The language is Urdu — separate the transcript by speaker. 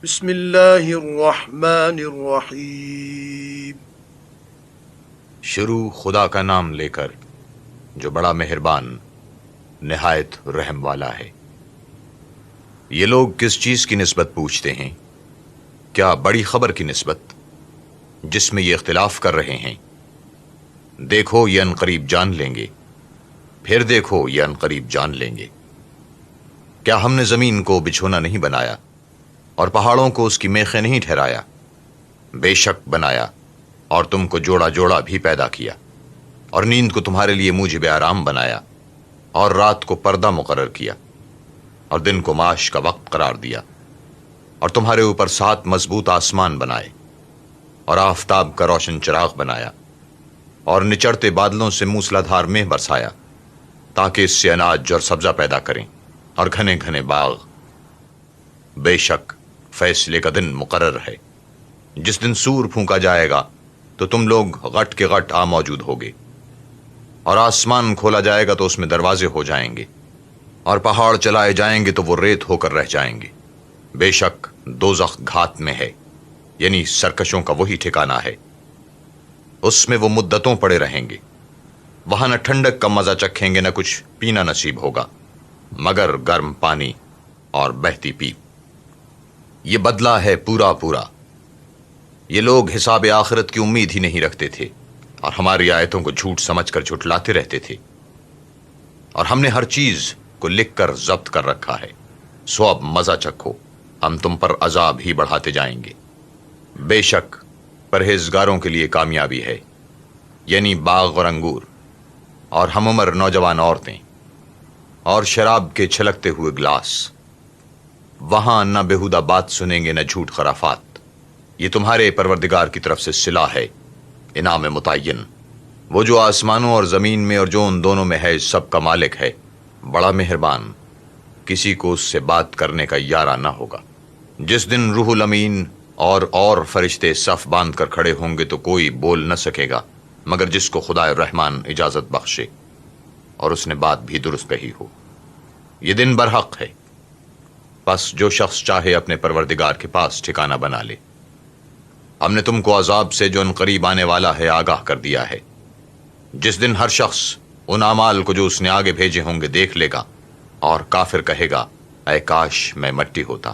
Speaker 1: بسم اللہ الرحمن الرحیم۔
Speaker 2: شروع خدا کا نام لے کر جو بڑا مہربان نہایت رحم والا ہے۔ یہ لوگ کس چیز کی نسبت پوچھتے ہیں؟ کیا بڑی خبر کی نسبت جس میں یہ اختلاف کر رہے ہیں؟ دیکھو یہ عنقریب جان لیں گے، پھر دیکھو یہ عنقریب جان لیں گے۔ کیا ہم نے زمین کو بچھونا نہیں بنایا اور پہاڑوں کو اس کی میخیں نہیں ٹھہرایا؟ بے شک بنایا، اور تم کو جوڑا جوڑا بھی پیدا کیا، اور نیند کو تمہارے لیے موجب آرام بنایا، اور رات کو پردہ مقرر کیا، اور دن کو معاش کا وقت قرار دیا، اور تمہارے اوپر 7 مضبوط آسمان بنائے، اور آفتاب کا روشن چراغ بنایا، اور نچڑتے بادلوں سے موسلا دھار مہ برسایا، تاکہ اس سے اناج اور سبزہ پیدا کریں، اور گھنے گھنے باغ۔ بے شک فیصلے کا دن مقرر ہے، جس دن سور پھونکا جائے گا تو تم لوگ غٹ کے غٹ آ موجود ہوگے، اور آسمان کھولا جائے گا تو اس میں دروازے ہو جائیں گے، اور پہاڑ چلائے جائیں گے تو وہ ریت ہو کر رہ جائیں گے۔ بے شک دوزخ گھات میں ہے، یعنی سرکشوں کا وہی ٹھکانہ ہے، اس میں وہ مدتوں پڑے رہیں گے۔ وہاں نہ ٹھنڈک کا مزہ چکھیں گے، نہ کچھ پینا نصیب ہوگا مگر گرم پانی اور بہتی پیپ۔ یہ بدلہ ہے پورا پورا۔ یہ لوگ حساب آخرت کی امید ہی نہیں رکھتے تھے، اور ہماری آیتوں کو جھوٹ سمجھ کر جھٹلاتے رہتے تھے۔ اور ہم نے ہر چیز کو لکھ کر ضبط کر رکھا ہے، سو اب مزہ چکھو، ہم تم پر عذاب ہی بڑھاتے جائیں گے۔ بے شک پرہیزگاروں کے لیے کامیابی ہے، یعنی باغ اور انگور، اور ہم عمر نوجوان عورتیں، اور شراب کے چھلکتے ہوئے گلاس۔ وہاں نہ بےہودہ بات سنیں گے، نہ جھوٹ خرافات۔ یہ تمہارے پروردگار کی طرف سے صلہ ہے، انعام متعین۔ وہ جو آسمانوں اور زمین میں اور جو ان دونوں میں ہے سب کا مالک ہے، بڑا مہربان، کسی کو اس سے بات کرنے کا یارہ نہ ہوگا۔ جس دن روح الامین اور فرشتے صف باندھ کر کھڑے ہوں گے تو کوئی بول نہ سکے گا مگر جس کو خدا الرحمن اجازت بخشے اور اس نے بات بھی درست کہی ہو۔ یہ دن برحق ہے، بس جو شخص چاہے اپنے پروردگار کے پاس ٹھکانہ بنا لے۔ ہم نے تم کو عذاب سے جو عنقریب آنے والا ہے آگاہ کر دیا ہے، جس دن ہر شخص ان اعمال کو جو اس نے آگے بھیجے ہوں گے دیکھ لے گا، اور کافر کہے گا اے کاش میں مٹی ہوتا۔